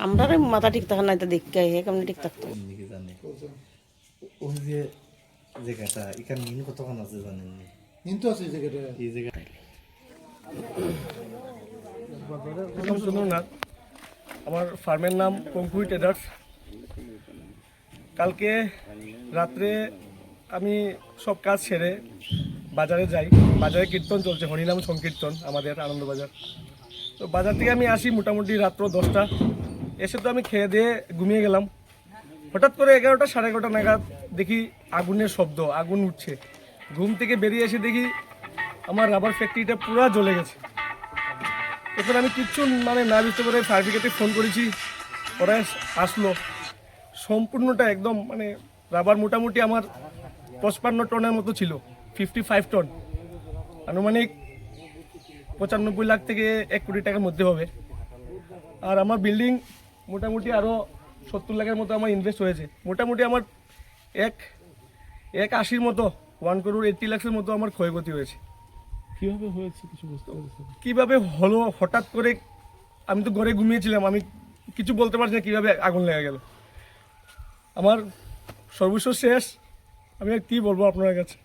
আমরা মাথা ঠিক থাকে না, এটা দেখতে কেমন ঠিক থাকতো। এমনি জানে ওই যে জায়গাটা এখানে মিন কতক্ষণ আছে জানেন নি? কিন্তু আছে এই জায়গাটা। এই জায়গাটা না, আমার ফার্মের নাম পঙ্কুই ট্রেডার্স। কালকে রাত্রে আমি সব কাজ সেরে বাজারে যাই। বাজারে কীর্তন চলছে, হরিনাম সংকীর্তন আমাদের আনন্দবাজার। তো বাজার থেকে আমি আসি মোটামুটি রাত্র 10টা। এসে তো আমি খেয়ে দিয়ে ঘুমিয়ে গেলাম। হঠাৎ করে 11টা সাড়ে 11টা নাগাদ দেখি আগুনের শব্দ, আগুন উঠছে। ঘুম থেকে বেরিয়ে এসে দেখি আমার রাবার ফ্যাক্টরিটা পুরো জ্বলে গেছে। এরপর আমি কিচ্ছু না বুঝতে পারে ফায়ার ব্রিগেডে ফোন করেছি, ওরা আসলো। সম্পূর্ণটা একদম রাবার মোটামুটি আমার 55 টনের মতো ছিল, 55 টন, আনুমানিক 95 লাখ থেকে 1 কোটি টাকার মধ্যে হবে। আর আমার বিল্ডিং মোটামুটি আরও 70 লাখের মতো আমার ইনভেস্ট হয়েছে। মোটামুটি আমার 180 মতো 1 crore 80 লাখের মতো আমার ক্ষয়ক্ষতি হয়েছে। কিভাবে হয়েছে কিছু বুঝতে পারছি না। কিভাবে হলো হঠাৎ করে, আমি তো ঘরে ঘুমিয়েছিলাম, আমি কিছু বলতে পারছি না কিভাবে আগুন লেগে গেল। আমার সর্বস্ব শেষ, আমি আর কি বলবো আপনার কাছে।